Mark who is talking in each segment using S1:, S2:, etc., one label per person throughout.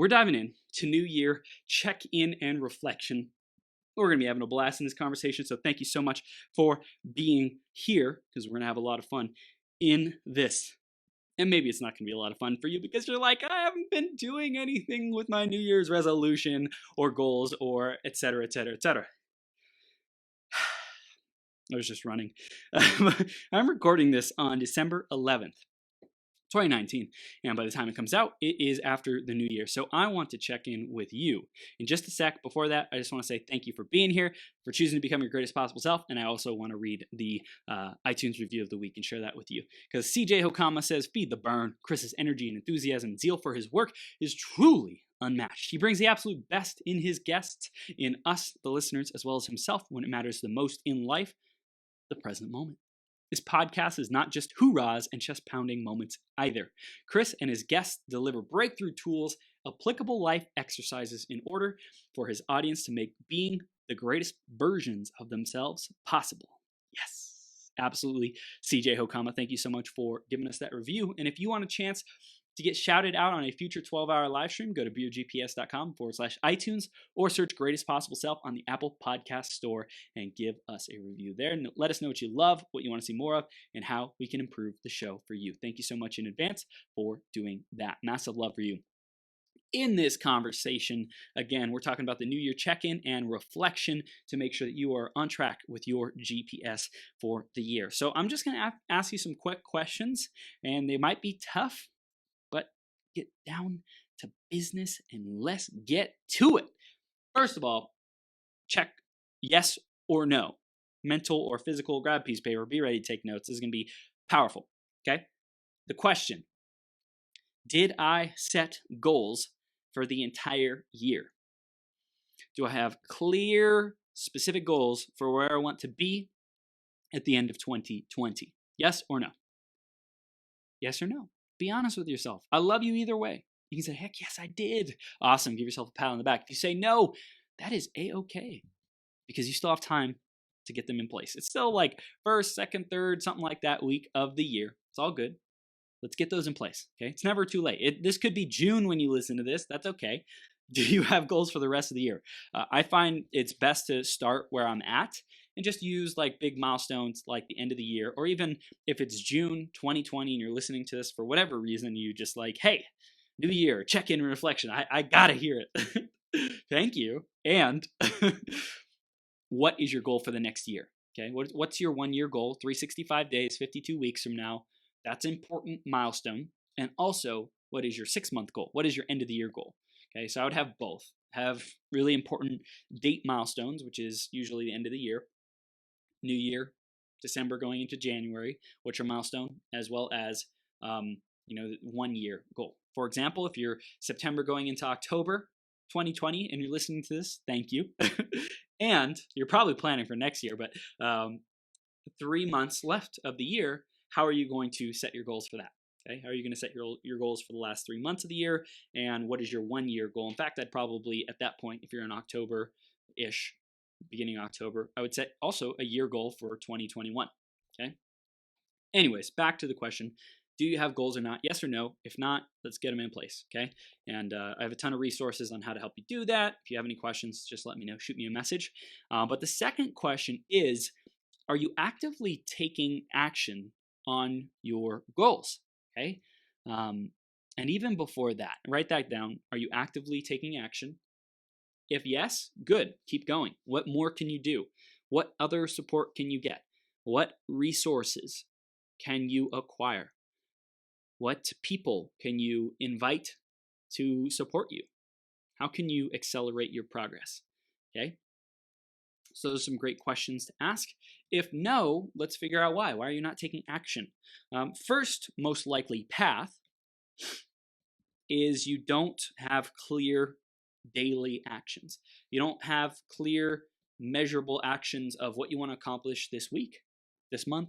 S1: we're diving in to New Year check-in and reflection. We're going to be having a blast in this conversation, so thank you so much for being here, because we're going to have a lot of fun in this. And maybe it's not going to be a lot of fun for you because you're like, I haven't been doing anything with my New Year's resolution or goals or et cetera, et cetera, et cetera. I was just running. I'm recording this on December 11th. 2019, and by the time it comes out, it is after the new year. So I want to check in with you in just a sec. Before that, I just want to say thank you for being here, for choosing to become your greatest possible self, and I also want to read the iTunes review of the week and share that with you. Because CJ Hokama says, feed the burn. Chris's energy and enthusiasm and zeal for his work is truly unmatched. He brings the absolute best in his guests, in us, the listeners, as well as himself when it matters the most in life, the present moment. This podcast is not just hoorahs and chest-pounding moments either. Chris and his guests deliver breakthrough tools, applicable life exercises in order for his audience to make being the greatest versions of themselves possible. Yes, absolutely. CJ Hokama, thank you so much for giving us that review. And if you want a chance to get shouted out on a future 12-hour live stream, go to beergps.com/iTunes or search Greatest Possible Self on the Apple Podcast Store and give us a review there. And let us know what you love, what you want to see more of, and how we can improve the show for you. Thank you so much in advance for doing that. Massive love for you. In this conversation, again, we're talking about the New Year check-in and reflection to make sure that you are on track with your GPS for the year. So I'm just going to ask you some quick questions, and they might be tough, but get down to business and let's get to it. First of all, check yes or no. Mental or physical, grab a piece of paper, be ready to take notes. This is going to be powerful, okay? The question, did I set goals for the entire year? Do I have clear, specific goals for where I want to be at the end of 2020? Yes or no? Yes or no? Be honest with yourself. I love you either way. You can say, heck yes, I did. Awesome. Give yourself a pat on the back. If you say no, that is a-okay, because you still have time to get them in place. It's still like first, second, third, something like that week of the year. It's all good. Let's get those in place, okay? It's never too late. This could be June when you listen to this. That's okay. Do you have goals for the rest of the year? I find it's best to start where I'm at and just use like big milestones like the end of the year, or even if it's June 2020 and you're listening to this for whatever reason, you just like, hey, new year, check-in and reflection. I gotta hear it. Thank you. And what is your goal for the next year? Okay, what's your 1 year goal? 365 days, 52 weeks from now. That's an important milestone. And also, what is your 6-month goal? What is your end of the year goal? Okay, so I would have both. Have really important date milestones, which is usually the end of the year. New Year, December going into January, which are milestone, as well as 1 year goal. For example, if you're September going into October 2020 and you're listening to this, thank you. And you're probably planning for next year, but 3 months left of the year, how are you going to set your goals for that? Okay, how are you going to set your goals for the last 3 months of the year? And what is your 1 year goal? In fact, I'd probably, at that point, if you're in October-ish, beginning of October, I would set also a year goal for 2021. Okay. Anyways, back to the question. Do you have goals or not? Yes or no? If not, let's get them in place, okay? And I have a ton of resources on how to help you do that. If you have any questions, just let me know. Shoot me a message. But the second question is, are you actively taking action on your goals, okay? And even before that, write that down. Are you actively taking action? If yes, good. Keep going. What more can you do? What other support can you get? What resources can you acquire? What people can you invite to support you? How can you accelerate your progress? Okay. So those are some great questions to ask. If no, let's figure out why. Why are you not taking action? First, most likely path is you don't have clear daily actions. You don't have clear, measurable actions of what you want to accomplish this week, this month,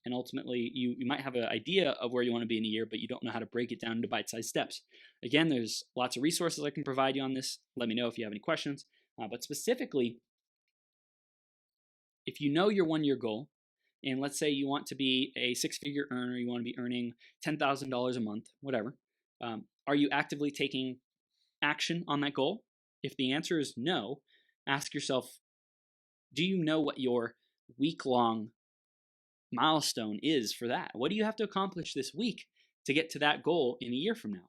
S1: and ultimately you might have an idea of where you want to be in a year, but you don't know how to break it down into bite-sized steps. Again, there's lots of resources I can provide you on this. Let me know if you have any questions. But specifically, if you know your 1 year goal, and let's say you want to be a 6-figure earner, you want to be earning $10,000 a month, whatever, are you actively taking action on that goal? If the answer is no, ask yourself, do you know what your week-long milestone is for that? What do you have to accomplish this week to get to that goal in a year from now?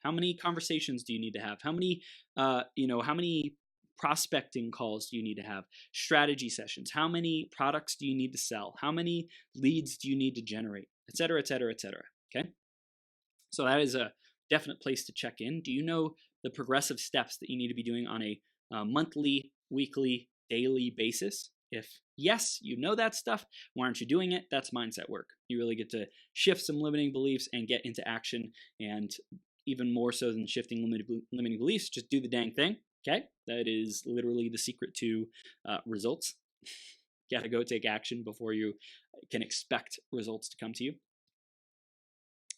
S1: How many conversations do you need to have? How many, how many prospecting calls do you need to have? Strategy sessions? How many products do you need to sell? How many leads do you need to generate? Et cetera, et cetera, et cetera. Okay. So that is a definite place to check in. Do you know the progressive steps that you need to be doing on a monthly, weekly, daily basis? If yes, you know that stuff, why aren't you doing it? That's mindset work. You really get to shift some limiting beliefs and get into action. And even more so than shifting limiting beliefs, just do the dang thing. Okay, that is literally the secret to results. You gotta go take action before you can expect results to come to you.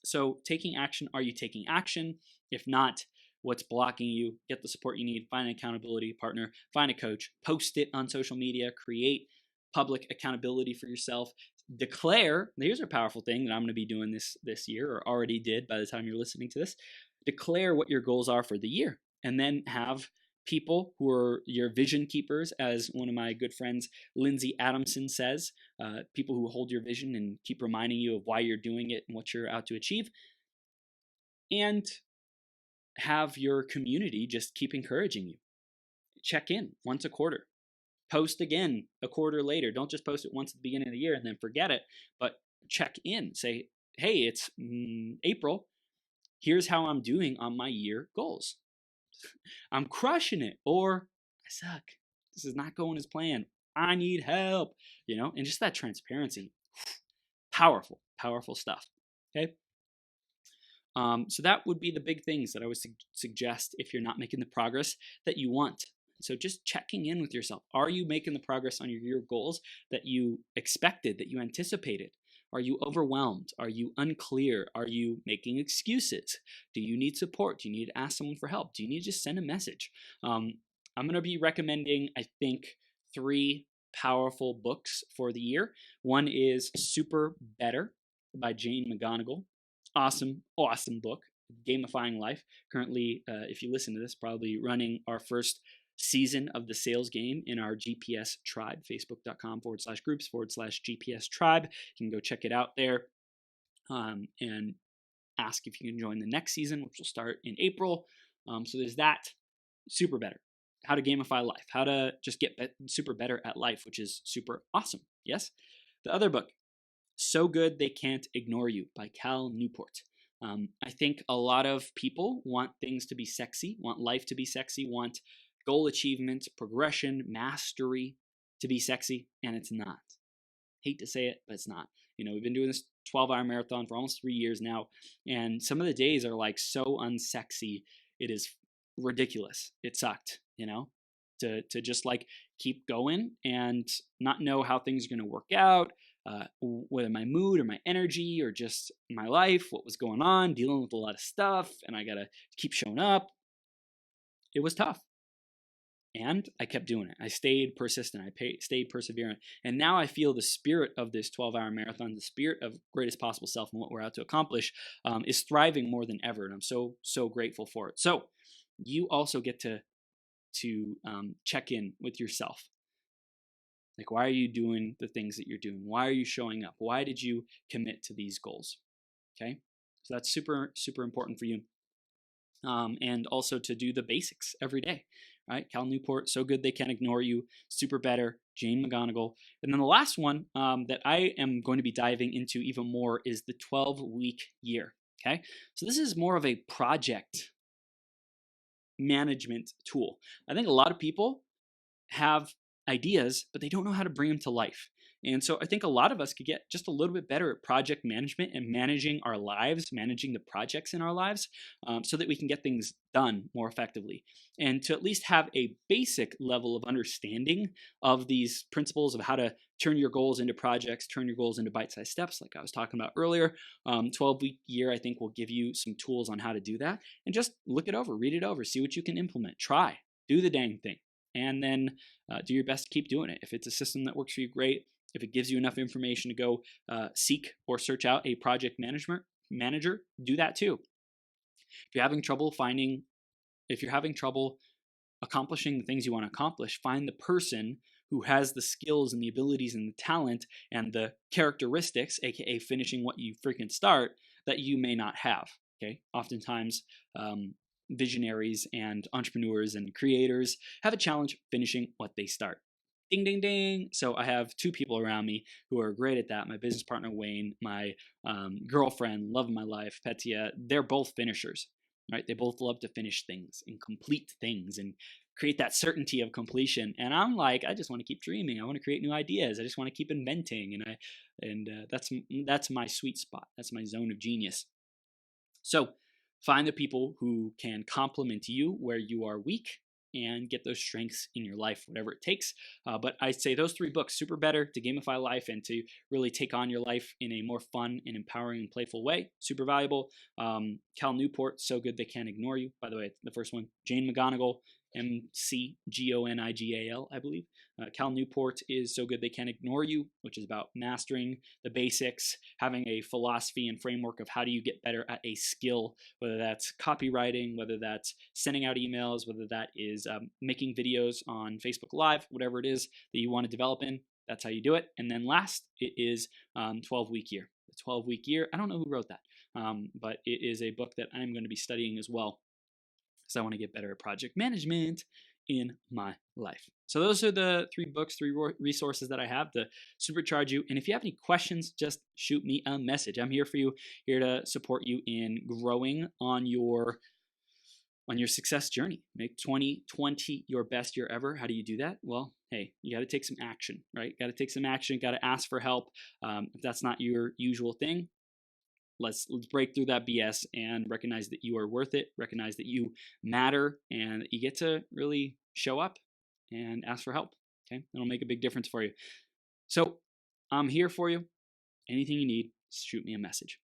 S1: So taking action, are you taking action? If not, what's blocking you? Get the support you need, find an accountability partner, find a coach, post it on social media, create public accountability for yourself. Declare, here's a powerful thing that I'm going to be doing this year, or already did by the time you're listening to this. Declare what your goals are for the year, and then have people who are your vision keepers, as one of my good friends, Lindsay Adamson, says, people who hold your vision and keep reminding you of why you're doing it and what you're out to achieve. And have your community just keep encouraging you. Check in once a quarter. Post again a quarter later. Don't just post it once at the beginning of the year and then forget it, but check in. Say, hey, it's April. Here's how I'm doing on my year goals. I'm crushing it, or I suck. This is not going as planned. I need help, and just that transparency. Powerful, powerful stuff. Okay. So that would be the big things that I would suggest if you're not making the progress that you want. So just checking in with yourself. Are you making the progress on your year goals that you expected, that you anticipated? Are you overwhelmed? Are you unclear? Are you making excuses? Do you need support? Do you need to ask someone for help? Do you need to just send a message? I'm going to be recommending, I think, 3 powerful books for the year. One is Super Better by Jane McGonigal. Awesome book, gamifying life. Currently, if you listen to this, probably running our first season of the sales game in our GPS tribe, facebook.com/groups/GPS tribe. You can go check it out there and ask if you can join the next season, which will start in April. So there's that. Super Better. How to gamify life. How to just get super better at life, which is super awesome. Yes? The other book, So Good They Can't Ignore You by Cal Newport. I think a lot of people want things to be sexy, want life to be sexy, want goal achievement, progression, mastery to be sexy, and it's not. Hate to say it, but it's not. We've been doing this 12-hour marathon for almost 3 years now, and some of the days are like so unsexy, it is ridiculous. It sucked, to just like keep going and not know how things are going to work out, whether my mood or my energy or just my life, what was going on, dealing with a lot of stuff, and I got to keep showing up. It was tough. And I kept doing it. I stayed persistent. I stayed perseverant. And now I feel the spirit of this 12-hour marathon, the spirit of greatest possible self and what we're out to accomplish is thriving more than ever. And I'm so, so grateful for it. So you also get to check in with yourself. Like, why are you doing the things that you're doing? Why are you showing up? Why did you commit to these goals? Okay. So that's super, super important for you. And also to do the basics every day. Right? Cal Newport, So Good They Can't Ignore You, Super Better, Jane McGonigal. And then the last one that I am going to be diving into even more is the 12-week year. Okay. So this is more of a project management tool. I think a lot of people have ideas, but they don't know how to bring them to life. And so I think a lot of us could get just a little bit better at project management and managing our lives, managing the projects in our lives, so that we can get things done more effectively. And to at least have a basic level of understanding of these principles of how to turn your goals into projects, turn your goals into bite-sized steps, like I was talking about earlier. 12-week year, I think, will give you some tools on how to do that. And just look it over, read it over, see what you can implement, try, do the dang thing. And then do your best to keep doing it. If it's a system that works for you, great. If it gives you enough information to go seek or search out a project manager, do that too. If you're having trouble finding if you're having trouble accomplishing the things you want to accomplish, find the person who has the skills and the abilities and the talent and the characteristics, aka finishing what you freaking start, that you may not have. Okay, oftentimes visionaries and entrepreneurs and creators have a challenge finishing what they start. Ding, ding, ding. So I have two people around me who are great at that. My business partner, Wayne, my girlfriend, love of my life, Petya, they're both finishers, right? They both love to finish things and complete things and create that certainty of completion. And I'm like, I just want to keep dreaming. I want to create new ideas. I just want to keep inventing. And that's my sweet spot. That's my zone of genius. So find the people who can complement you where you are weak and get those strengths in your life, whatever it takes. But I'd say those three books, super better to gamify life and to really take on your life in a more fun and empowering and playful way. Super valuable. Cal Newport, So Good They Can't Ignore You. By the way, the first one. Jane McGonigal, McGonigal, I believe. Cal Newport is So Good They Can't Ignore You, which is about mastering the basics, having a philosophy and framework of how do you get better at a skill, whether that's copywriting, whether that's sending out emails, whether that is making videos on Facebook Live, whatever it is that you want to develop in. That's how you do it. And then last, it is 12-Week Year. The 12-Week Year, I don't know who wrote that, but it is a book that I'm going to be studying as well, because I want to get better at project management in my life. So those are the three books, three resources that I have to supercharge you. And if you have any questions, just shoot me a message. I'm here for you, here to support you in growing on your success journey. Make 2020 your best year ever. How do you do that? Well, hey, you got to take some action, right? Got to take some action, got to ask for help. If that's not your usual thing, let's break through that BS and recognize that you are worth it, recognize that you matter, and that you get to really show up and ask for help. Okay, it'll make a big difference for you. So I'm here for you. Anything you need, shoot me a message.